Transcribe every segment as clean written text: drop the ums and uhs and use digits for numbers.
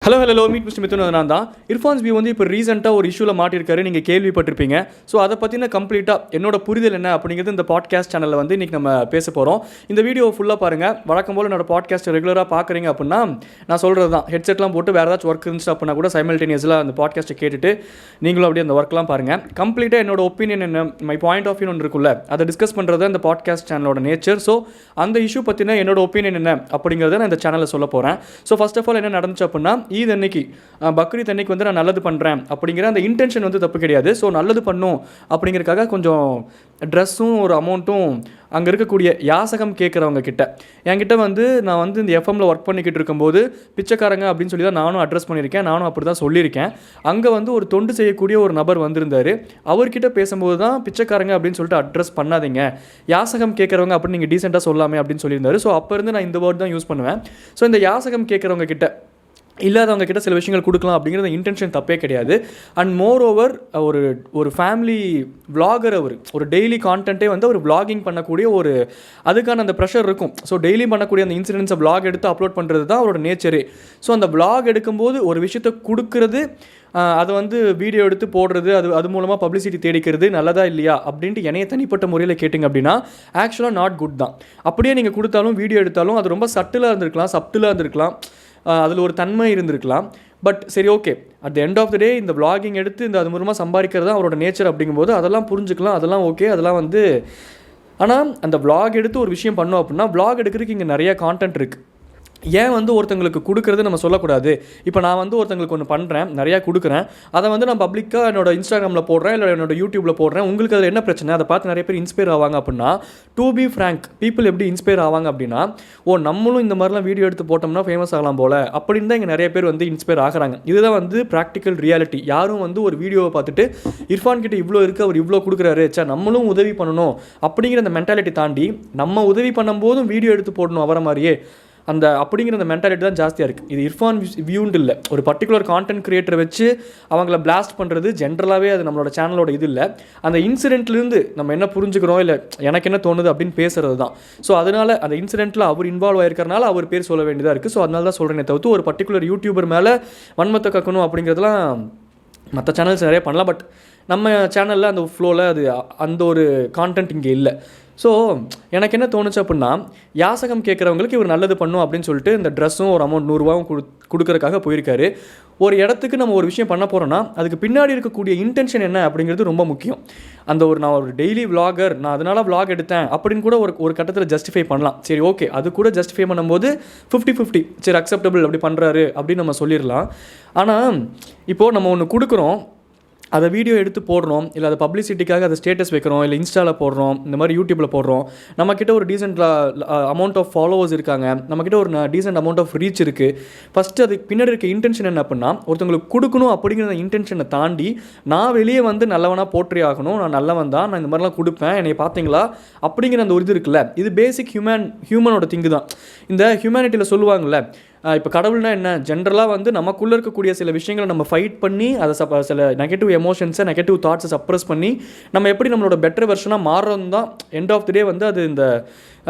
Hello meet mister Mithun நான் தான். Irfan's view வந்து இப்போ ரீசெண்டாக ஒரு இஷ்யூவில் மாட்டிருக்காரு, நீங்கள் கேள்விப்பட்டிருப்பீங்க. ஸோ அதை பற்றின கம்ப்ளீட்டாக என்னோட புரிதல் என்ன அப்படிங்கிறது இந்த பாட்காஸ்ட் சேனலில் வந்து இன்றைக்கி நம்ம பேச போகிறோம். இந்த வீடியோ ஃபுல்லாக பாருங்கள். வழக்கம் போல் என்னோட பாட்காஸ்ட் ரெகுலராக பார்க்குறீங்க அப்படின்னா நான் சொல்கிறது தான். ஹெட்செட்லாம் போட்டு வேறு ஏதாச்சும் ஒர்க் இருந்துச்சு அப்படின்னா கூட சைமல்டேனியஸில் அந்த பாட்காஸ்ட்டை கேட்டுட்டு நீங்களும் அப்படியே அந்த ஒர்க்லாம் பாருங்கள். கம்ப்ளீட்டாக என்னோட ஒப்பீனியன் என்ன, மை பாயிண்ட் ஆஃப் வியூ ஒன்று இருக்குல்ல, அதை டிஸ்கஸ் பண்ணுறது அந்த பாட்காஸ்ட் சேனலோட நேச்சர். ஸோ அந்த இஷ்யூ பற்றின என்னோட ஒப்பீனியன் என்ன அப்படிங்கிறத நான் இந்த சேனலில் சொல்ல போகிறேன். ஸோ ஃபர்ஸ்ட் ஆஃப் ஆல் என்ன நடந்துச்சு அப்படின்னா, ஈத் அன்னைக்கு பக்ரீத் அன்னைக்கு வந்து நான் நல்லது பண்ணுறேன் அப்படிங்கிற அந்த இன்டென்ஷன் வந்து தப்பு கிடையாது. ஸோ நல்லது பண்ணும் அப்படிங்கிறதுக்காக கொஞ்சம் ட்ரெஸ்ஸும் ஒரு அமௌண்ட்டும் அங்கே இருக்கக்கூடிய யாசகம் கேட்குறவங்க கிட்ட என்கிட்ட வந்து நான் வந்து இந்த எஃப்எம்மில் ஒர்க் பண்ணிக்கிட்டு இருக்கும்போது பிச்சைக்காரங்க அப்படின்னு சொல்லி தான் நானும் அட்ரஸ் பண்ணியிருக்கேன், நானும் அப்படி தான் சொல்லியிருக்கேன். அங்கே வந்து ஒரு தொண்டு செய்யக்கூடிய ஒரு நபர் வந்திருந்தார். அவர்கிட்ட பேசும்போது தான் பிச்சைக்காரங்க அப்படின்னு சொல்லிட்டு அட்ரஸ் பண்ணாதீங்க, யாசகம் கேட்குறவங்க அப்படின்னு நீங்கள் டீசெண்டாக சொல்லாமே அப்படின்னு சொல்லியிருந்தாரு. ஸோ அப்போ இருந்து நான் இந்த வேர்ட் தான் யூஸ் பண்ணுவேன். ஸோ இந்த யாசகம் கேட்குறவங்க கிட்ட இல்லாதவங்க கிட்ட சில விஷயங்கள் கொடுக்கலாம் அப்படிங்கிறது இன்டென்ஷன் தப்பே கிடையாது. அண்ட் மோர் ஓவர் ஒரு ஃபேமிலி விளாகர், அவர் ஒரு டெய்லி கான்டென்ட்டே வந்து அவர் விளாகிங் பண்ணக்கூடிய ஒரு அதுக்கான அந்த ப்ரெஷர் இருக்கும். ஸோ டெய்லி பண்ணக்கூடிய அந்த இன்சிடென்ட்ஸை விளாக் எடுத்து அப்லோட் பண்ணுறது தான் அவரோட நேச்சரே. ஸோ அந்த விளாக் எடுக்கும்போது ஒரு விஷயத்தை கொடுக்கறது, அதை வந்து வீடியோ எடுத்து போடுறது, அது மூலமாக பப்ளிசிட்டி தேடிக்கிறது நல்லதா இல்லையா அப்படின்ட்டு என்னைய தனிப்பட்ட முறையில் கேட்டிங்க அப்படின்னா ஆக்சுவலாக நாட் குட் தான். அப்படியே நீங்கள் கொடுத்தாலும் வீடியோ எடுத்தாலும் அது ரொம்ப சட்டிலாக இருந்திருக்கலாம், அதில் ஒரு தன்மை இருந்திருக்கலாம். பட் சரி, okay, at the end of the day இந்த விளாகிங் எடுத்து இந்த அது மூலமாக சம்பாதிக்கிறது தான் அவரோட நேச்சர் அப்படிங்கும்போது அதெல்லாம் புரிஞ்சுக்கலாம், அதெல்லாம் ஓகே, அதெல்லாம் வந்து. ஆனால் அந்த விளாக் எடுத்து ஒரு விஷயம் பண்ணோம் அப்படின்னா விளாக் எடுக்கிறதுக்கு இங்கே நிறைய கான்டென்ட் இருக்குது. ஏன் வந்து ஒருத்தங்களுக்கு கொடுக்குறது நம்ம சொல்லக்கூடாது? இப்போ நான் வந்து ஒருத்தங்களுக்கு ஒன்று பண்ணுறேன், நிறையா கொடுக்குறேன், அதை வந்து நான் பப்ளிக்காக என்னோட இன்ஸ்டாகிராமில் போடுறேன், இல்லை என்னோட யூடியூப்பில் போடுறேன். உங்களுக்கு அதில் என்ன பிரச்சனை? அதை பார்த்து நிறைய பேர் இன்ஸ்பயர் ஆவாங்க அப்படின்னா, டு பி ஃப்ராங்க், பீப்புள் எப்படி இன்ஸ்பயர் ஆவாங்க அப்படின்னா, நம்மளும் இந்த மாதிரிலாம் வீடியோ எடுத்து போட்டோம்னா ஃபேமஸ் ஆகலாம் போல் அப்படின்னு தான் இங்கே நிறைய பேர் வந்து இன்ஸ்பயர் ஆகிறாங்க. இதுதான் வந்து ப்ராக்டிக்கல் ரியாலிட்டி. யாரும் வந்து ஒரு வீடியோவை பார்த்துட்டு இர்ஃபான் கிட்ட இவ்வளோ இருக்குது, அவர் இவ்வளோ கொடுக்குறாரு, நம்மளும் உதவி பண்ணணும் அப்படிங்கிற அந்த மென்டாலிட்டி தாண்டி நம்ம உதவி பண்ணும்போதும் வீடியோ எடுத்து போடணும் அவரை மாதிரியே அப்படிங்கிற அந்த மென்டாலிட்டி தான் ஜாஸ்தியாக இருக்குது. இது இர்ஃபான் வியூண்டு இல்லை, ஒரு பர்டிகுலர் கான்டென்ட் கிரியேட்டரை வச்சு அவங்கள பிளாஸ்ட் பண்ணுறது ஜென்ரலாகவே அது நம்மளோட சேனலோட இது இல்லை. அந்த இன்சிடென்ட்லேருந்து நம்ம என்ன புரிஞ்சுக்கிறோம், இல்லை எனக்கு என்ன தோணுது அப்படின்னு பேசுகிறது தான். ஸோ அதனால் அந்த இன்சிடென்ட்டில் அவர் இன்வால்வ் ஆகிருக்கிறனால அவர் பேர் சொல்ல வேண்டியதாக இருக்குது. ஸோ அதனால தான் சொல்கிறேனே தவிர்த்து ஒரு பர்டிகுலர் யூடியூபர் மேலே வன்மத்தை கக்கணும் அப்படிங்கிறதுலாம் மற்ற சேனல்ஸ் நிறைய பண்ணலாம். பட் நம்ம சேனலில் அந்த ஃப்ளோவில் அது அந்த ஒரு கான்டென்ட் இங்கே இல்லை. ஸோ எனக்கு என்ன தோணுச்சு அப்படின்னா, யாசகம் கேட்குறவங்களுக்கு இவர் நல்லது பண்ணும் அப்படின்னு சொல்லிட்டு இந்த ட்ரெஸ்ஸும் ஒரு அமௌண்ட் 100 கொடுக்கறதுக்காக போயிருக்காரு. ஒரு இடத்துக்கு நம்ம ஒரு விஷயம் பண்ண போகிறோன்னா அதுக்கு பின்னாடி இருக்கக்கூடிய இன்டென்ஷன் என்ன அப்படிங்கிறது ரொம்ப முக்கியம். நான் ஒரு டெய்லி விளாகர், நான் அதனால் விளாக் எடுத்தேன் அப்படின்னு கூட ஒரு கட்டத்தில் ஜஸ்டிஃபை பண்ணலாம். சரி, ஓகே, அது கூட ஜஸ்டிஃபை பண்ணும்போது 50-50 சரி அக்செப்டபிள், அப்படி பண்ணுறாரு அப்படின்னு நம்ம சொல்லிடலாம். ஆனால் இப்போது நம்ம ஒன்று கொடுக்குறோம், அதை வீடியோ எடுத்து போடுறோம், இல்லை அதை பப்ளிசிட்டிக்காக அதை ஸ்டேட்டஸ் வைக்கிறோம், இல்லை இன்ஸ்டாவில் போடுறோம், இந்த மாதிரி யூடியூப்பில் போடுறோம். நம்மக்கிட்ட ஒரு டீசென்ட் அமௌண்ட் ஆஃப் ஃபாலோவர்ஸ் இருக்காங்க, நம்மக்கிட்ட ஒரு டீசென்ட் அமௌண்ட் ஆஃப் ரீச் இருக்குது. ஃபஸ்ட்டு அதுக்கு பின்னாடி இருக்க இன்டென்ஷன் என்ன அப்படின்னா, ஒருத்தவங்களுக்கு கொடுக்கணும் அப்படிங்கிற இன்டென்ஷனை தாண்டி நான் வெளியே வந்து நல்லவனாக போற்றி ஆகணும், நான் நல்லவன் தான், நான் இந்த மாதிரிலாம் கொடுப்பேன், என்னை பார்த்தீங்களா அப்படிங்கிற அந்த ஒரு இது இருக்குல்ல, இது பேசிக் ஹியூமனோட திங்கு தான். இந்த ஹியூமனிட்டியில் சொல்லுவாங்கள்ல, இப்போ கடவுள்னா என்ன, ஜென்ரலாக வந்து நமக்குள்ளே இருக்கக்கூடிய சில விஷயங்களை நம்ம ஃபைட் பண்ணி அதை சில நெகட்டிவ் எமோஷன்ஸை, நெகட்டிவ் தாட்ஸை சப்ரஸ் பண்ணி நம்ம எப்படி நம்மளோட பெட்டர் வெர்ஷனாக மாறுறது தான் எண்ட் ஆஃப் தி டே வந்து அது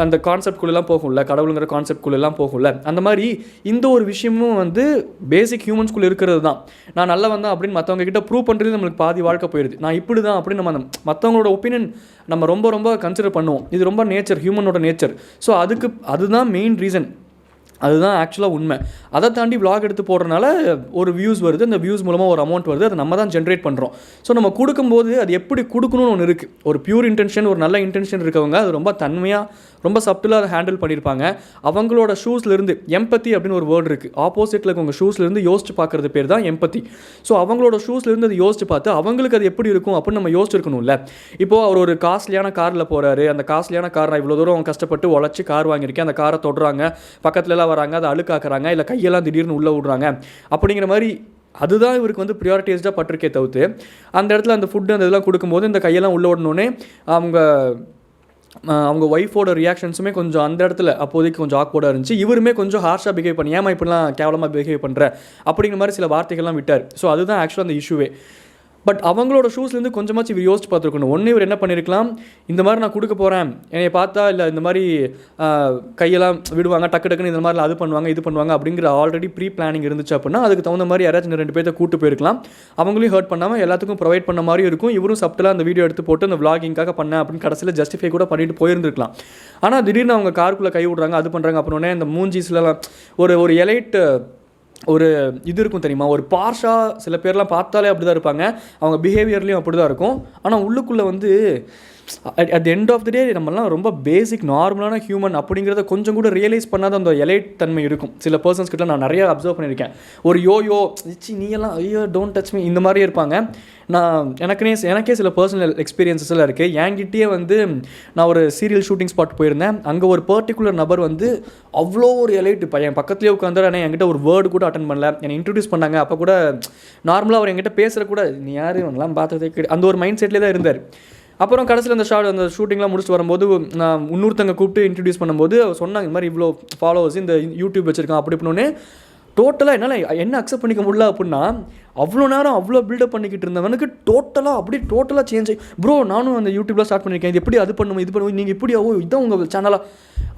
அந்த கான்செப்ட்குள்ளெல்லாம் போகும்ல, கடவுளுங்கிற கான்செப்ட்குள்ளெல்லாம் போகும்ல. அந்த மாதிரி இந்த ஒரு விஷயமும் வந்து பேசிக் ஹியூமன்ஸ்குள்ளே இருக்கிறது தான். நான் நல்லவன் தான் அப்படின்னு மற்றவங்க கிட்ட ப்ரூவ் பண்ணுறது நம்மளுக்கு பாதி வாழ்க்கை போயிடுது. நான் இப்படி தான் அப்படின்னு நம்ம மற்றவங்களோட ஒப்பீனியன் நம்ம ரொம்ப ரொம்ப கன்சிடர் பண்ணுவோம். இது ரொம்ப நேச்சர், ஹியூமனோட நேச்சர். ஸோ அதுதான் மெயின் ரீசன், அதுதான் ஆக்சுவலாக உண்மை. அதை தாண்டி விளாக் எடுத்து போடுறதுனால ஒரு வியூஸ் வருது, அந்த வியூஸ் மூலமாக ஒரு அமௌண்ட் வருது, அதை நம்ம தான் ஜென்ரேட் பண்ணுறோம். ஸோ நம்ம கொடுக்கும்போது அது எப்படி கொடுக்கணும்னு ஒன்று இருக்குது. ஒரு பியூர் இன்டென்ஷன், ஒரு நல்ல இன்டென்ஷன் இருக்கவங்க அது ரொம்ப தன்மையாக, ரொம்ப சப்டிலாக அதை ஹேண்டில் பண்ணியிருப்பாங்க. அவங்களோட ஷூஸ்லேருந்து எம்பத்தி அப்படின்னு ஒரு வேர்டு இருக்குது, ஆப்போசிட்டில் இருக்கவங்க ஷூஸ்லேருந்து யோசிச்சு பார்க்குறது பேர் தான் எம்பத்தி. ஸோ அவங்களோட ஷூஸ்லேருந்து அதை யோசிச்சு பார்த்து அவங்களுக்கு அது எப்படி இருக்கும் அப்படின்னு நம்ம யோசிச்சிருக்கணும்ல. இப்போது அவர் ஒரு காஸ்ட்லியான காரில் போகிறாரு, அந்த காஸ்ட்லியான கார் நான் இவ்வளோ தூரம் கஷ்டப்பட்டு உழைச்சி கார் வாங்கியிருக்கேன், அந்த காரை தொடுறாங்க, பக்கத்துலலாம் வராங்க, அதை அழுக்காக்குறாங்க, இல்லை கையெல்லாம் திடீர்னு உள்ளே விடுறாங்க அப்படிங்கிற மாதிரி அதுதான் இவருக்கு வந்து ப்ரியாரிட்டைஸ்டாக பட்டிருக்கே தவிர்த்து அந்த இடத்துல அந்த ஃபுட்டு அந்த இதெல்லாம் கொடுக்கும்போது இந்த கையெல்லாம் உள்ளே விடணுன்னே அவங்க ஒய்ஃபோட ரியாக்ஷன்ஸுமே கொஞ்சம் அந்த இடத்துல அப்போதைக்கு கொஞ்சம் ஆக்வர்டாக இருந்துச்சு. இவருமே கொஞ்சம் ஹார்ஷாக பிஹேவ் பண்ணி, ஏமா இப்படிலாம் கேவலமாக பிஹேவ் பண்ணுற அப்படிங்கிற மாதிரி சில வார்த்தைகள்லாம் விட்டார். ஸோ அதுதான் ஆக்சுவலாக அந்த இஷ்யூவே. பட் அவங்களோட ஷூஸ்லேருந்து கொஞ்சமாச்சு இவர் யோசிச்சு பார்த்துருக்கணும். ஒன்று இவர் என்ன பண்ணியிருக்கலாம், இந்த மாதிரி நான் கொடுக்க போகிறேன், என்னை பார்த்தா இல்லை இந்த மாதிரி கையெல்லாம் விடுவாங்க, டக்கு டக்குன்னு இந்த மாதிரிலாம் அது பண்ணுவாங்க இது பண்ணுவாங்க அப்படிங்கிற ஆல்ரெடி ப்ரீ பிளானிங் இருந்துச்சு அப்படின்னா அதுக்கு தகுந்த மாதிரி யாராச்சும் 2 பேர்த்த கூட்டு போயிருக்கலாம். அவங்களையும் ஹர்ட் பண்ணாமல் எல்லாத்துக்கும் ப்ரொவைட் பண்ண மாதிரி இருக்கும். இவரும் சப்டலாக அந்த வீடியோ எடுத்து போட்டு அந்த விளாகிங்காக பண்ணேன் அப்படின்னு கடைசியில் ஜஸ்டிஃபை கூட பண்ணிட்டு போயிருந்துருக்கலாம். ஆனால் திடீர்னு அவங்க காருக்குள்ளே கை விடுறாங்க, அது பண்ணுறாங்க. அப்புறம் இந்த மூஞ்சிஸ்லாம் ஒரு எலைட் ஒரு இது இருக்கும் தெரியுமா, ஒரு பார்ஷாக சில பேர்லாம் பார்த்தாலே அப்படி தான் இருப்பாங்க, அவங்க பிஹேவியர்லேயும் அப்படி தான் இருக்கும். ஆனால் உள்ளுக்குள்ளே வந்து at the end of the day நம்மலாம் ரொம்ப பேசிக் நார்மலான ஹியூமன் அப்படிங்கிறத கொஞ்சம் கூட ரியலைஸ் பண்ணாத அந்த எலைட் தன்மை இருக்கும் சில பர்சன்ஸ் கிட்ட. நான் நிறையா அப்சர்வ் பண்ணியிருக்கேன். ஒரு யோயோ நீ எல்லாம் ஐயோ டோன்ட் டச் மீ இந்த மாதிரி இருப்பாங்க. எனக்கே சில பர்சனல் எக்ஸ்பீரியன்ஸஸ்லாம் இருக்குது. என்கிட்டயே வந்து நான் ஒரு சீரியல் ஷூட்டிங் ஸ்பாட் போயிருந்தேன். அங்கே ஒரு பர்டிகுலர் நபர் வந்து அவ்வளோ ஒரு எலைட்டு பையன் பக்கத்துலேயே உட்காந்து, ஆனால் என்கிட்ட ஒரு வேர்டு கூட அட்டன் பண்ணல. என்னை இன்ட்ரடியூஸ் பண்ணாங்க. அப்போ கூட நார்மலாக அவர் என்கிட்ட பேசுகிற கூட நீ யார் எல்லாம் பார்த்ததே அந்த ஒரு மைண்ட் செட்லேயே தான் இருந்தார். அப்புறம் கடைசியில் அந்த ஷூட்டிங்லாம் முடிச்சுட்டு வரும்போது நான் இன்னொருத்தங்க கூப்பிட்டு இன்ட்ரடியூஸ் பண்ணும்போது சொன்னாங்க இந்த மாதிரி இவ்வளோ ஃபாலோவர்ஸ் இந்த யூடியூப் வச்சுருக்கான் அப்படி இப்படின்னு. டோட்டலாக என்னால் என்ன அக்செப்ட் பண்ணிக்க முடியல அப்படின்னா, அவ்வளோ நேரம் அவ்வளோ பில்டப் பண்ணிக்கிட்டு இருந்தவனுக்கு டோட்டலாக சேஞ்ச் ஆகி ப்ரோ நானும் அந்த யூடியூப்லாம் ஸ்டார்ட் பண்ணியிருக்கேன், இது எப்படி அது பண்ணுவோம் இது பண்ணுவோம் நீங்கள் இப்படி இதான் உங்கள் சேனலாக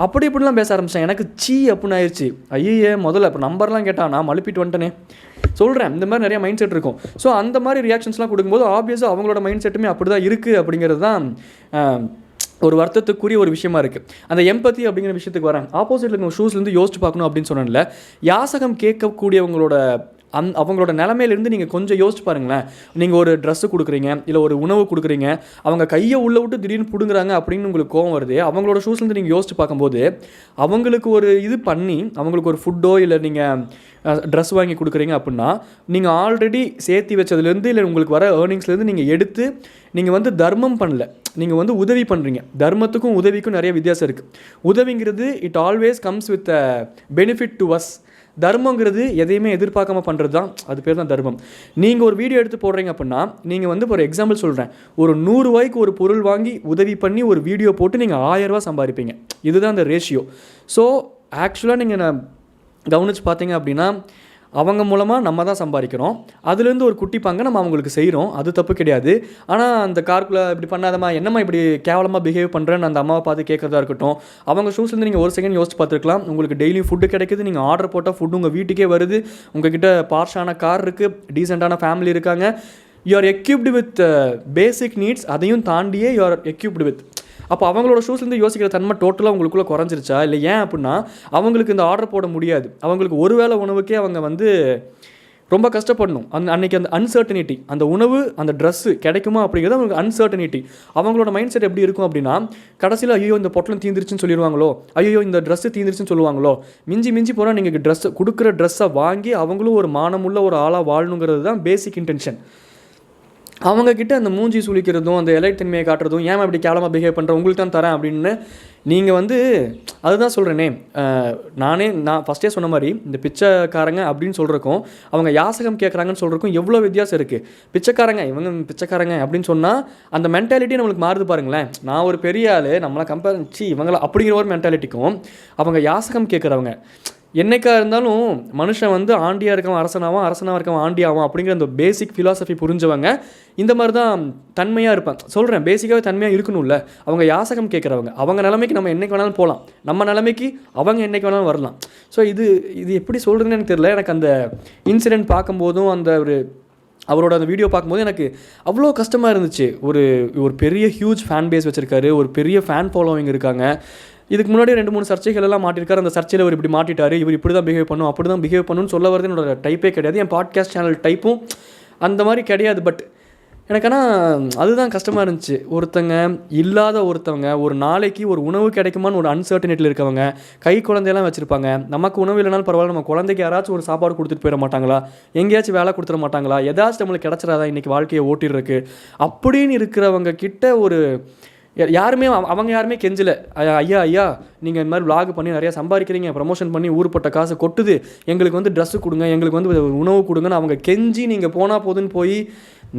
அப்படி இப்படிலாம் பேச ஆரம்பித்தேன். எனக்கு அப்படின்னு ஆயிடுச்சு. ஐயே முதல்ல இப்போ நம்பர்லாம் கேட்டால் நான் மழுப்பிட்டு வந்துட்டேனே சொல்கிறேன். இந்த மாதிரி நிறைய மைண்ட் செட் இருக்கும். ஸோ அந்த மாதிரி ரியாக்ஷன்ஸ்லாம் கொடுக்கும்போது ஆப்வியஸாக அவங்களோட மைண்ட் செட்டுமே அப்படி தான் இருக்குது அப்படிங்கிறது தான் ஒரு வருத்தத்துக்குரிய ஒரு விஷயமா இருக்குது. அந்த எம்பத்தி அப்படிங்கிற விஷயத்துக்கு வரேன். ஆப்போசிட்டில் இருக்க ஷூஸ்லேருந்து யோசிச்சு பார்க்கணும் அப்படின்னு சொன்னேன்ல, யாசகம் கேட்கக்கூடியவங்களோட அவங்களோட நிலமையிலேருந்து நீங்கள் கொஞ்சம் யோசிச்சு பாருங்களேன். நீங்கள் ஒரு ட்ரெஸ்ஸு கொடுக்குறீங்க, இல்லை ஒரு உணவு கொடுக்குறீங்க, அவங்க கையை உள்ளே விட்டு திடீர்னு பிடுங்குறாங்க அப்படின்னு உங்களுக்கு கோவம் வருது. அவங்களோட ஷூஸ்லேருந்து நீங்கள் யோசிச்சு பார்க்கும்போது அவங்களுக்கு ஒரு இது பண்ணி அவங்களுக்கு ஒரு ஃபுட்டோ இல்லை நீங்கள் ட்ரெஸ் வாங்கி கொடுக்குறீங்க அப்படின்னா நீங்கள் ஆல்ரெடி சேர்த்தி வச்சதுலேருந்து இல்லை உங்களுக்கு வர ஏர்னிங்ஸ்லேருந்து நீங்கள் எடுத்து நீங்கள் வந்து தர்மம் பண்ணல, நீங்கள் வந்து உதவி பண்ணுறீங்க. தர்மத்துக்கும் உதவிக்கும் நிறைய வித்தியாசம் இருக்குது. உதவிங்கிறது it always comes with a benefit to us. தர்மங்கிறது எதையுமே எதிர்பார்க்காம பண்ணுறது தான், அது பேர் தான் தர்மம். நீங்கள் ஒரு வீடியோ எடுத்து போடுறீங்க அப்படின்னா நீங்கள் வந்து ஒரு எக்ஸாம்பிள் சொல்கிறேன், ஒரு 100 ரூபாய்க்கு ஒரு பொருள் வாங்கி உதவி பண்ணி ஒரு வீடியோ போட்டு நீங்கள் 1000 ரூபா சம்பாதிப்பீங்க. இதுதான் அந்த ரேஷியோ. ஸோ ஆக்சுவலாக நீங்கள் கவனித்து பார்த்தீங்க அப்படின்னா அவங்க மூலமாக நம்ம தான் சம்பாதிக்கிறோம். அதுலேருந்து ஒரு குட்டி பங்கை நம்ம அவங்களுக்கு செய்கிறோம், அது தப்பு கிடையாது. ஆனால் அந்த கார்க்குள்ளே இப்படி பண்ணாதம்மா, என்னம்மா இப்படி கேவலமாக பிஹேவ் பண்ணுறேன்னு அந்த அம்மாவை பார்த்து கேட்குறதா இருக்கட்டும். அவங்க ஷூஸ்லேருந்து நீங்கள் ஒரு செகண்ட் யோசிச்சு பார்த்துருக்கலாம். உங்களுக்கு டெய்லியும் ஃபுட்டு கிடைக்குது, நீங்கள் ஆர்டர் போட்டால் ஃபுட்டு உங்கள் வீட்டுக்கே வருது, உங்ககிட்ட பார்ஷான கார் இருக்குது, டீசெண்டான ஃபேமிலி இருக்காங்க, you are equipped with basic needs. அதையும் தாண்டியே யூ ஆர் எக்யூப்டு வித். அப்போ அவங்களோட ஷூஸ்லேருந்து யோசிக்கிற தன்மை டோட்டலாக உங்களுக்குள்ளே குறைஞ்சிருச்சா? இல்லை ஏன் அப்படின்னா அவங்களுக்கு இந்த ஆர்டர் போட முடியாது. அவங்களுக்கு ஒரு வேளை உணவுக்கே அவங்க வந்து ரொம்ப கஷ்டப்படணும். அன்றைக்கி அந்த அன்சர்டனிட்டி, அந்த உணவு அந்த ட்ரெஸ்ஸு கிடைக்குமா அப்படிங்கிறது அவங்களுக்கு அன்சர்டனிட்டி. அவங்களோட மைண்ட் செட் எப்படி இருக்கும் அப்படின்னா கடைசியில் ஐயோ இந்த பொட்டலம் தீந்துருச்சுன்னு சொல்லிடுவாங்களோ, ஐயோ இந்த ட்ரெஸ்ஸு தீந்துருச்சுன்னு சொல்லுவாங்களோ. மிஞ்சி போனால் நீங்கள் ட்ரெஸ்ஸை கொடுக்குற ட்ரெஸ்ஸை வாங்கி அவங்களும் ஒரு மானமுள்ள ஒரு ஆளாக வாழணுங்கிறது தான் பேசிக் இன்டென்ஷன். அவங்கக்கிட்ட அந்த மூஞ்சி சுழிக்கிறதும் அந்த எலைட் தன்மையை காட்டுறதும், ஏன் அப்படி கேவலமாக பிஹேவ் பண்ணுறேன் உங்களுக்கு தான் தரேன் அப்படின்னு நீங்கள் வந்து அதுதான் சொல்கிறேனே. நான் ஃபஸ்ட்டே சொன்ன மாதிரி இந்த பிச்சைக்காரங்க அப்படின்னு சொல்கிறக்கும் அவங்க யாசகம் கேட்குறாங்கன்னு சொல்கிறக்கும் எவ்வளோ வித்தியாசம் இருக்குது. பிச்சைக்காரங்க இவங்க பிச்சைக்காரங்க அப்படின்னு சொன்னால் அந்த மென்டாலிட்டி நம்மளுக்கு மாறுது பாருங்களேன். நான் ஒரு பெரிய ஆள் நம்மளை கம்பேர் இவங்கள அப்படிங்கிற ஒரு மென்டாலிட்டிக்கும் அவங்க யாசகம் கேட்குறவங்க, என்னைக்காக இருந்தாலும் மனுஷன் வந்து ஆண்டியாக இருக்கவன் அரசனாக இருக்கவன் ஆண்டியாகும் அப்படிங்கிற அந்த பேசிக் ஃபிலாசபி புரிஞ்சவங்க இந்த மாதிரி தான் தன்மையாக இருப்பாங்க. சொல்கிறேன், பேசிக்காகவே தன்மையாக இருக்கணும்ல. அவங்க யாசகம் கேட்குறவங்க, அவங்க நிலைமைக்கு நம்ம என்றைக்கு வேணாலும் போகலாம், நம்ம நிலைமைக்கு அவங்க என்றைக்கு வேணாலும் வரலாம். ஸோ இது எப்படி சொல்கிறதுன்னு எனக்கு தெரியல. எனக்கு அந்த இன்சிடெண்ட் பார்க்கும்போதும் அந்த அவரோட அந்த வீடியோ பார்க்கும்போது எனக்கு அவ்வளோ கஷ்டமாக இருந்துச்சு. ஒரு பெரிய ஹியூஜ் ஃபேன் பேஸ் வச்சுருக்காரு, ஒரு பெரிய ஃபேன் ஃபாலோவிங் இருக்காங்க. இதுக்கு முன்னாடி 2-3 சர்ச்சைகள் எல்லாம் மாட்டிருக்காரு. அந்த சர்ச்சையில் இவர் இப்படி மாட்டிட்டார், இவர் இப்படி தான் பிஹேவ் பண்ணும் அப்படி தான் பிஹேவ் பண்ணணும்னு சொல்ல வரது என்னோட டைப்பே கிடையாது. என் பாட்காஸ்ட் சேனல் டைப்பும் அந்த மாதிரி கிடையாது. பட் எனக்கு ஆனால் அதுதான் கஷ்டமாக இருந்துச்சு. ஒருத்தவங்க ஒரு நாளைக்கு ஒரு உணவு கிடைக்குமான்னு ஒரு அன்சர்டனிட்டியில் இருக்கவங்க, கை குழந்தையெல்லாம் வச்சுருப்பாங்க. நமக்கு உணவு இல்லைனாலும் பரவாயில்ல, நம்ம குழந்தைக்கு யாராச்சும் ஒரு சாப்பாடு கொடுத்துட்டு போயிட மாட்டாங்களா, எங்கேயாச்சும் வேலை கொடுத்துட மாட்டாங்களா, ஏதாச்சும் நம்மளுக்கு கிடச்சிடாதா இன்றைக்கி வாழ்க்கையை ஓட்டிடுறக்கு அப்படின்னு இருக்கிறவங்க கிட்ட அவங்க யாருமே கெஞ்சலை. ஐயா நீங்கள் இந்த மாதிரி vlog பண்ணி நிறையா சம்பாதிக்கிறீங்க, ப்ரமோஷன் பண்ணி ஊருப்பட்ட காசு கொட்டுது, எங்களுக்கு வந்து ட்ரெஸ்ஸு கொடுங்க, எங்களுக்கு வந்து உணவு கொடுங்கன்னு அவங்க கெஞ்சி நீங்கள் போனால் போதுன்னு போய்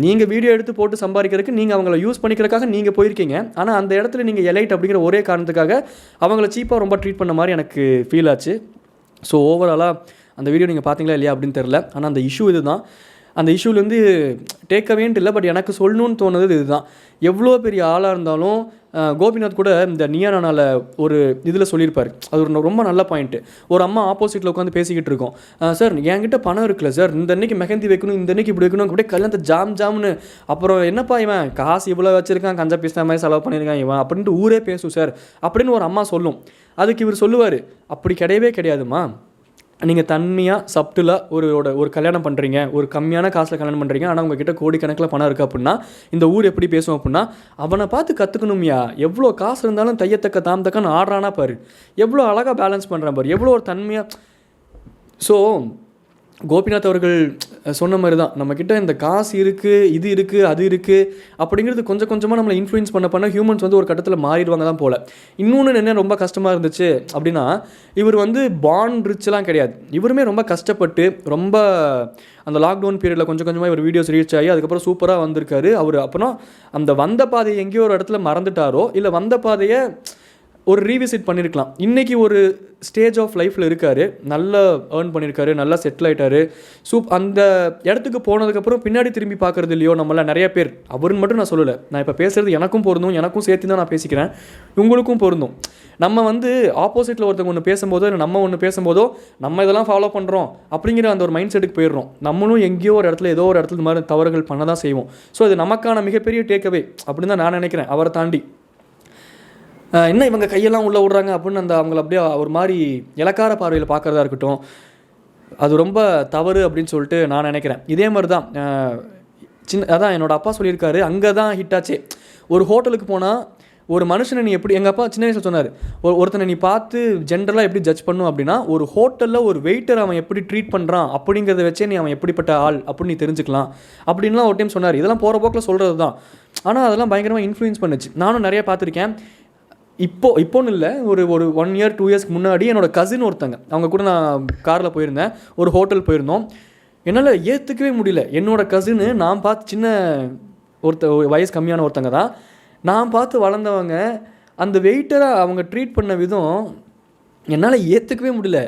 நீங்கள் வீடியோ எடுத்து போட்டு சம்பாதிக்கிறதுக்கு நீங்கள் அவங்கள யூஸ் பண்ணிக்கிறதுக்காக நீங்கள் போயிருக்கீங்க. ஆனால் அந்த இடத்துல நீங்கள் எலைட் அப்படிங்கிற ஒரே காரணத்துக்காக அவங்கள சீப்பாக ரொம்ப ட்ரீட் பண்ண மாதிரி எனக்கு ஃபீல் ஆச்சு. ஸோ ஓவராலாக அந்த வீடியோ நீங்கள் பார்த்தீங்களா இல்லையா அப்படின்னு தெரில. ஆனால் அந்த இஷ்யூ இது தான். அந்த இஷ்யூலேருந்து டேக்அவேன்ட்டு இல்லை, பட் எனக்கு சொல்லணும்னு தோணுது இதுதான். எவ்வளோ பெரிய ஆளாக இருந்தாலும் கோபிநாத் கூட இந்த நீயா நானால ஒரு இதில் சொல்லியிருப்பார், அது ஒரு ரொம்ப நல்ல பாயிண்ட்டு. ஒரு அம்மா ஆப்போசிட்டில் உட்காந்து பேசிக்கிட்டு இருக்கோம், சார் என்கிட்ட பணம் இருக்குல்ல சார், இந்த அன்னைக்கு மெஹந்தி வைக்கணும், இந்த அன்னைக்கு இப்படி வைக்கணும், அப்படியே கல்யாணத்தை ஜாம்னு, அப்புறம் என்னப்பா இவன் காசு இவ்வளோ வச்சிருக்கான், கஞ்சா பேசின மாதிரி செலவு பண்ணியிருக்கான் இவன் அப்படின்ட்டு ஊரே பேசும் சார் அப்படின்னு ஒரு அம்மா சொல்லும். அதுக்கு இவர் சொல்லுவார், அப்படி கிடையவே கிடையாதுமா, நீங்கள் தன்மையாக சப்டிலாக ஒரு கல்யாணம் பண்ணுறீங்க, ஒரு கம்மியான காசில் கல்யாணம் பண்ணுறீங்க, ஆனால் உங்ககிட்ட கோடிக்கணக்கில் பணம் இருக்குது அப்படின்னா இந்த ஊர் எப்படி பேசுவோம் அப்படின்னா, அவனை பார்த்து கற்றுக்கணும்யா, எவ்வளோ காசு இருந்தாலும் தையத்தக்க தாம் தக்கன்னு ஆடுறானா பாரு, எவ்வளோ அழகாக பேலன்ஸ் பண்ணுறான் பாரு, எவ்வளோ ஒரு தன்மையாக. ஸோ கோபிநாத் அவர்கள் சொன்ன மாதிரி தான், நம்மக்கிட்ட இந்த காசு இருக்குது, இது இருக்குது, அது இருக்குது அப்படிங்கிறது கொஞ்சம் கொஞ்சமாக நம்மளை இன்ஃப்ளூயன்ஸ் பண்ண ஹியூமன்ஸ் வந்து ஒரு கட்டத்தில் மாறிடுவாங்க தான் போல். இன்னொன்று என்ன ரொம்ப கஷ்டமாக இருந்துச்சு அப்படின்னா, இவர் வந்து பாண்ட் ரிச்லாம் கிடையாது, இவருமே ரொம்ப கஷ்டப்பட்டு ரொம்ப அந்த லாக்டவுன் பீரியடில் கொஞ்சம் கொஞ்சமாக இவர் வீடியோஸ் ரீச் ஆகி அதுக்கப்புறம் சூப்பராக வந்திருக்காரு. அவர் அப்புறம் அந்த வந்த பாதையை எங்கேயோ ஒரு இடத்துல மறந்துட்டாரோ இல்லை வந்த பாதையை ஒரு ரீவிசிட் பண்ணியிருக்கலாம். இன்றைக்கி ஒரு ஸ்டேஜ் ஆஃப் லைஃப்பில் இருக்கார், நல்லா ஏர்ன் பண்ணியிருக்காரு, நல்லா செட்டில் ஆகிட்டாரு. அந்த இடத்துக்கு போனதுக்கப்புறம் பின்னாடி திரும்பி பார்க்குறது இல்லையோ நம்மளாம் நிறைய பேர், அவருன்னு மட்டும் நான் சொல்லலை, நான் இப்போ பேசுகிறது எனக்கும் பொருந்தும், எனக்கும் சேர்த்து தான் நான் பேசிக்கிறேன், உங்களுக்கும் பொருந்தும். நம்ம வந்து ஆப்போசிட்டில் ஒருத்தவங்க ஒன்று பேசும்போதோ இல்லை நம்ம ஒன்று பேசும்போதோ நம்ம இதெல்லாம் ஃபாலோ பண்ணுறோம் அப்படிங்கிற அந்த ஒரு மைண்ட் செட்டுக்கு போயிடுறோம். நம்மளும் எங்கேயோ ஒரு இடத்துல ஏதோ ஒரு இடத்துல இந்த மாதிரி தவறுகள் பண்ண தான் செய்வோம். ஸோ இது நமக்கான மிகப்பெரிய டேக்அவே அப்படின்னு தான் நான் நினைக்கிறேன். அவரை தாண்டி என்ன இவங்க கையெல்லாம் உள்ளே விட்றாங்க அப்படின்னு அந்த அவங்கள அப்படியே ஒரு மாதிரி இலக்கார பார்வையில் பார்க்குறதா இருக்கட்டும், அது ரொம்ப தவறு அப்படின்னு சொல்லிட்டு நான் நினைக்கிறேன். இதே மாதிரி தான் அதான் என்னோடய அப்பா சொல்லியிருக்காரு, அங்கே தான் ஹிட் ஆச்சே. ஒரு ஹோட்டலுக்கு போனால் ஒரு மனுஷனை நீ எப்படி, எங்கள் அப்பா சின்ன வயசில் சொன்னார், ஒருத்தனை நீ பார்த்து ஜென்ரலாக எப்படி ஜட்ஜ் பண்ணும் அப்படின்னா, ஒரு ஹோட்டலில் ஒரு வெயிட்டர் அவன் எப்படி ட்ரீட் பண்ணுறான் அப்படிங்கிறத வச்சே நீ அவன் எப்படிப்பட்ட ஆள் அப்படின்னு நீ தெரிஞ்சுக்கலாம் அப்படின்லாம் ஒரு டைம் சொன்னார். இதெல்லாம் போகிற போக்கில் சொல்கிறது தான், ஆனால் அதெல்லாம் பயங்கரமாக இன்ஃப்ளூயன்ஸ் பண்ணுச்சு. நானும் நிறைய பார்த்துருக்கேன். இப்போன்னு இல்லை, ஒரு 1 year 2 yearsக்கு முன்னாடி என்னோடய கசின் ஒருத்தங்க, அவங்க கூட நான் காரில் போயிருந்தேன், ஒரு ஹோட்டல் போயிருந்தோம். என்னால் ஏற்றுக்கவே முடியல, என்னோடய கசின்னு நான் பார்த்து சின்ன வயசு கம்மியான ஒருத்தங்க தான், நான் பார்த்து வளர்ந்தவங்க, அந்த வெயிட்டரை அவங்க ட்ரீட் பண்ண விதம் என்னால் ஏற்றுக்கவே முடியல.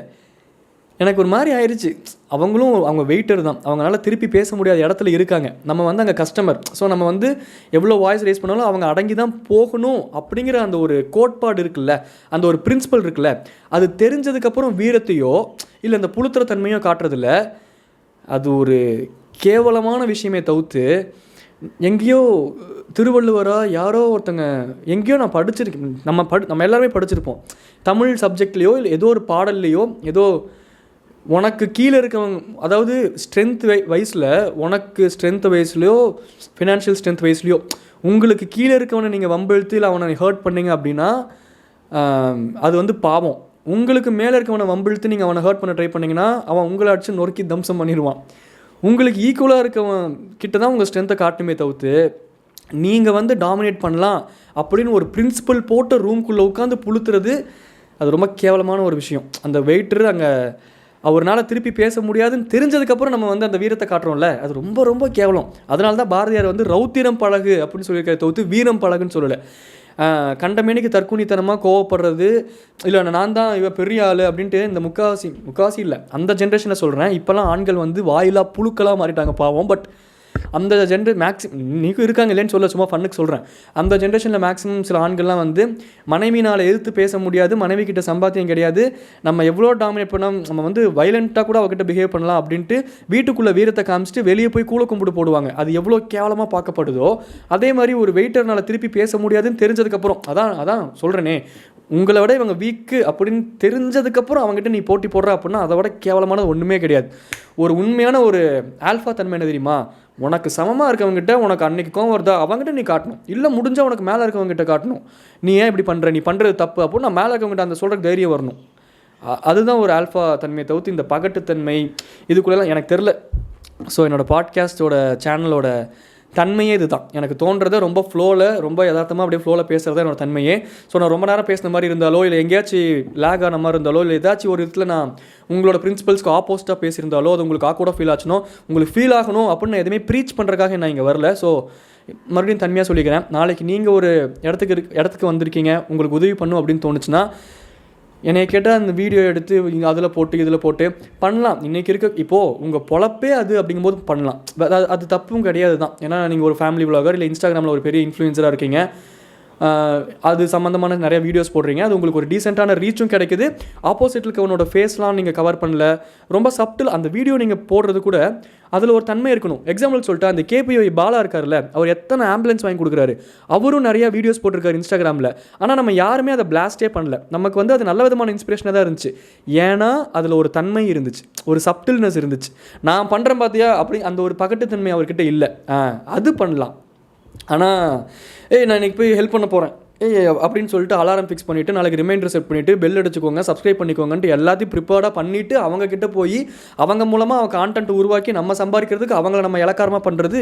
எனக்கு ஒரு மாதிரி ஆயிடுச்சு. அவங்க வெயிட்டர் தான், அவங்களால திருப்பி பேச முடியாத இடத்துல இருக்காங்க, நம்ம வந்து அங்கே கஸ்டமர். ஸோ நம்ம வந்து எவ்வளோ வாய்ஸ் ரேஸ் பண்ணாலும் அவங்க அடங்கி தான் போகணும் அப்படிங்கிற அந்த ஒரு கோட்பாடு இருக்குல்ல, அந்த ஒரு பிரின்சிபல் இருக்குல்ல, அது தெரிஞ்சதுக்கப்புறம் வீரத்தையோ இல்லை அந்த புழுத்துற தன்மையோ காட்டுறதில்ல. அது ஒரு கேவலமான விஷயமே தவிர்த்து, எங்கேயோ திருவள்ளுவராக யாரோ ஒருத்தங்க எங்கேயோ நான் படிச்சிருக்கேன், நம்ம எல்லாருமே படிச்சிருப்போம், தமிழ் சப்ஜெக்ட்லேயோ இல்லை ஏதோ ஒரு பாடல்லையோ, ஏதோ உனக்கு கீழே இருக்கவங்க, அதாவது ஸ்ட்ரென்த் வயசில், உனக்கு ஸ்ட்ரென்த் வயசுலையோ ஃபினான்ஷியல் ஸ்ட்ரென்த் வயசுலையோ உங்களுக்கு கீழே இருக்கவனை நீங்கள் வம்பிழுத்து இல்லை அவனை ஹர்ட் பண்ணிங்க அப்படின்னா அது வந்து பாவம். உங்களுக்கு மேலே இருக்கவனை வம்பிழுத்து நீங்கள் அவனை ஹர்ட் பண்ண ட்ரை பண்ணிங்கன்னா அவன் உங்களை அடிச்சு நொறுக்கி தம்சம் பண்ணிடுவான். உங்களுக்கு ஈக்குவலாக இருக்கவன் கிட்ட தான் உங்கள் ஸ்ட்ரென்த்தை காட்டுமே தவிர்த்து, நீங்கள் வந்து டாமினேட் பண்ணலாம் அப்படின்னு ஒரு பிரின்சிபல் போட்ட ரூம்குள்ளே உட்காந்து புழுத்துறது, அது ரொம்ப கேவலமான ஒரு விஷயம். அந்த வெயிட்டர் அங்கே அவரால் திருப்பி பேச முடியாதுன்னு தெரிஞ்சதுக்கப்புறம் நம்ம வந்து அந்த வீரத்தை காட்டுறோம்ல, அது ரொம்ப ரொம்ப கேவலம். அதனால தான் பாரதியார் வந்து ரௌத்திரம் பழகு அப்படின்னு சொல்லியிருக்க தவிர்த்து வீரம் பழகுன்னு சொல்லலை. கண்டமேனிக்கு தற்கூனித்தனமாக கோவப்படுறது, இல்லை நான் தான் இவன் பெரிய ஆள் அப்படின்ட்டு இந்த முக்காவாசி இல்லை, அந்த ஜென்ரேஷனை சொல்கிறேன். இப்போலாம் ஆண்கள் வந்து வாயிலாக புழுக்களாக மாறிட்டாங்க பாவம். பட் அந்த நீக்கும் இருக்காங்க இல்லைன்னு சொல்ல, சும்மா ஃபன்னுக்கு சொல்கிறேன். அந்த ஜென்ரேஷனில் மேக்ஸிமம் சில ஆண்கள்லாம் வந்து மனைவினால் எதிர்த்து பேச முடியாது, மனைவி கிட்ட சம்பாத்தியம் கிடையாது, நம்ம எவ்வளோ டாமினேட் பண்ணோம், நம்ம வந்து வைலண்ட்டாக கூட அவகிட்ட பிஹேவ் பண்ணலாம் அப்படின்ட்டு வீட்டுக்குள்ளே வீரத்தை காமிச்சிட்டு வெளியே போய் கூழ கும்பிட்டு போடுவாங்க. அது எவ்வளோ கேவலமாக பார்க்கப்படுதோ, அதே மாதிரி ஒரு வெயிட்டர்னால் திருப்பி பேச முடியாதுன்னு தெரிஞ்சதுக்கப்புறம், அதான் சொல்கிறேனே, உங்களை விட இவங்க வீக்கு அப்படின்னு தெரிஞ்சதுக்கப்புறம் அவங்ககிட்ட நீ போட்டி போடுற அப்படின்னா அதை விட கேவலமானது ஒன்றுமே கிடையாது. ஒரு உண்மையான ஒரு ஆல்ஃபா தன்மை என்ன தெரியுமா, உனக்கு சமமாக இருக்கவங்ககிட்ட உனக்கு அன்னைக்கு கோவம் வருதா அவங்ககிட்ட நீ காட்டணும், இல்லை முடிஞ்சால் உனக்கு மேலே இருக்கவங்ககிட்ட காட்டணும். நீ ஏன் இப்படி பண்ணுற, நீ பண்ணுறது தப்பு அப்படின்னு நான் மேலே இருக்கவங்ககிட்ட அந்த சொல்கிற தைரியம் வரணும். அதுதான் ஒரு ஆல்ஃபா தன்மையை தவிர்த்து இந்த பகட்டுத்தன்மை இதுக்குள்ளெல்லாம் எனக்கு தெரில. ஸோ என்னோடய பாட்காஸ்ட்டோட சேனலோட தன்மையே இது தான். எனக்கு தோன்றதை ரொம்ப ஃப்ளோவில், ரொம்ப யதார்த்தமாக அப்படியே ஃப்ளோவில் பேசுகிறது என்னோடய தன்மையே. ஸோ நான் ரொம்ப நேரம் பேசுன மாதிரி இருந்தாலோ, இல்லை எங்கேயாச்சும் லேக் ஆன மாதிரி இருந்தாலோ, இல்லை ஏதாச்சும் ஒரு இடத்துல நான் உங்களோட பிரின்சிபல்ஸ்க்கு ஆப்போசிட்டாக பேசியிருந்தாலோ, அது உங்களுக்கு ஆக்வர்டாக ஃபீல் ஆச்சுனோ, உங்களுக்கு ஃபீல் ஆகணும் அப்படின்னு நான் எதுவுமே ப்ரீச் பண்ணுறதுக்காக நான் இங்கே வரல. ஸோ மறுபடியும் தன்மையாக சொல்லிக்கிறேன், நாளைக்கு நீங்கள் ஒரு இடத்துக்கு வந்திருக்கீங்க, உங்களுக்கு உதவி பண்ணும் அப்படின்னு தோணுச்சுன்னா என்னை கேட்டால் அந்த வீடியோ எடுத்து இங்கே அதில் போட்டு இதில் போட்டு பண்ணலாம். இன்றைக்கி இப்போது உங்கள் பொழப்பே அது அப்படிங்கும்போது பண்ணலாம். அது தப்பும் கிடையாது தான். ஏன்னா நீங்கள் ஒரு ஃபேமிலி விலாகர் இல்லை இன்ஸ்டாகிராமில் ஒரு பெரிய இன்ஃப்ளூயன்சராக இருக்கீங்க, அது சம்மந்தமான நிறைய வீடியோஸ் போடுறீங்க, அது உங்களுக்கு ஒரு டீசெண்டான ரீச்சும் கிடைக்குது. ஆப்போசிட்டில் இருக்கவனோட ஃபேஸ்லாம் நீங்கள் கவர் பண்ணல, ரொம்ப சப்டில் அந்த வீடியோ நீங்கள் போடுறது கூட அதில் ஒரு தன்மை இருக்கணும். எக்ஸாம்பிள் சொல்லிட்டு அந்த கேபிஒய் பாலா இருக்கார்ல, அவர் எத்தனை ஆம்புலன்ஸ் வாங்கி கொடுக்குறாரு, அவரும் நிறைய வீடியோஸ் போட்டிருக்காரு இன்ஸ்டாகிராமில். ஆனால் நம்ம யாருமே அதை பிளாஸ்டே பண்ணல. நமக்கு வந்து அது நல்ல விதமான இன்ஸ்பிரேஷனாக தான் இருந்துச்சு. ஏன்னா அதில் ஒரு தன்மை இருந்துச்சு, ஒரு சப்டில்னஸ் இருந்துச்சு. நான் பண்ணுறேன் பார்த்தியா அப்படி அந்த ஒரு பகட்டுத்தன்மை அவர்கிட்ட இல்லை. அது பண்ணலாம். ஆனால் நான் இன்றைக்கி போய் ஹெல்ப் பண்ண போகிறேன் அப்படின்னு சொல்லிட்டு அலாரம் ஃபிக்ஸ் பண்ணிவிட்டு நாளைக்கு ரிமைண்டர் செட் பண்ணிவிட்டு பெல் அடிச்சுக்கோங்க, சப்ஸ்கிரைப் பண்ணிக்கோங்கன்ட்டு எல்லாத்தையும் ப்ரிப்பேர்டாக பண்ணிவிட்டு அவங்கக்கிட்ட போய் அவங்க மூலமாக அவங்க கான்டென்ட் உருவாக்கி நம்ம சம்பாதிக்கிறதுக்கு அவங்கள நம்ம இலக்காரமாக பண்ணுறது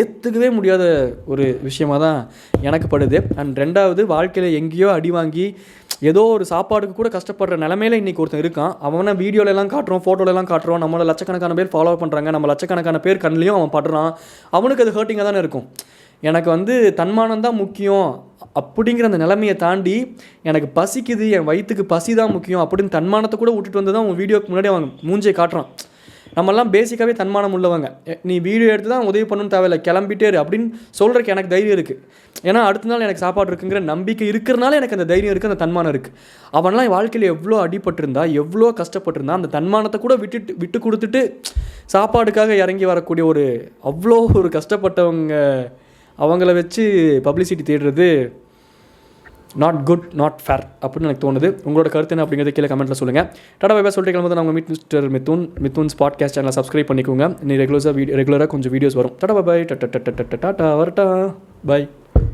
ஏற்றுக்கவே முடியாத ஒரு விஷயமாக தான் எனக்கு படுது. அண்ட் ரெண்டாவது, வாழ்க்கையில் எங்கேயோ அடி வாங்கி ஏதோ ஒரு சாப்பாடுக்கு கூட கஷ்டப்படுற நிலமையில இன்றைக்கி ஒருத்தன் இருக்கான். அவனை வீடியோலெல்லாம் காட்டுறோம், ஃபோட்டோலெல்லாம் காட்டுறோம், நம்மளை லட்சக்கணக்கான பேர் ஃபாலோ பண்ணுறாங்க, நம்ம லட்சக்கணக்கான பேர் கண்ணிலையும் அவன் படுறான். அவனுக்கு அது ஹர்ட்டிங்காக தானே இருக்கும். எனக்கு வந்து தன்மானம் தான் முக்கியம் அப்படிங்கிற அந்த நிலைமையை தாண்டி எனக்கு பசிக்குது, என் வயிற்றுக்கு பசி தான் முக்கியம் அப்படின்னு தன்மானத்தை கூட விட்டுட்டு வந்து தான் உங்கள் வீடியோக்கு முன்னாடி அவன் மூஞ்சியை காட்டுறான். நம்மெல்லாம் பேசிக்காகவே தன்மானம் உள்ளவங்க. நீ வீடியோ எடுத்து தான் உதவி பண்ணணும்னு தேவையில்லை, கிளம்பிட்டே அப்படின்னு சொல்கிறக்கு எனக்கு தைரியம் இருக்குது. ஏன்னா அடுத்த நாள் எனக்கு சாப்பாடு இருக்குங்கிற நம்பிக்கை இருக்கிறனால எனக்கு அந்த தைரியம் இருக்குது, அந்த தன்மானம் இருக்குது. அவன்லாம் வாழ்க்கையில் எவ்வளோ அடிபட்டிருந்தா, எவ்வளோ கஷ்டப்பட்டிருந்தா, அந்த தன்மானத்தை கூட விட்டு கொடுத்துட்டு சாப்பாடுக்காக இறங்கி வரக்கூடிய அவ்வளோ ஒரு கஷ்டப்பட்டவங்க அவங்கள வச்சு பப்ளிசிட்டி தேடுறது நாட் குட், நாட் ஃபேர் அப்படின்னு எனக்கு தோணுது. உங்களோட கருத்து என்ன அப்படிங்கிறத கீழே கமெண்ட்டில் சொல்லுங்கள். டாடா பை பை சொல்லிட்டு கிளம்புது. நான் உங்கள் மிஸ்டர் மித்துன்ஸ் பாட்காஸ்ட் சேனலை சப்ஸ்கிரைப் பண்ணிக்கோங்க. நீ ரெகுலராக கொஞ்சம் வீடியோஸ் வரும். டாடா பை பை, டாட்டா வரட்டா, பை.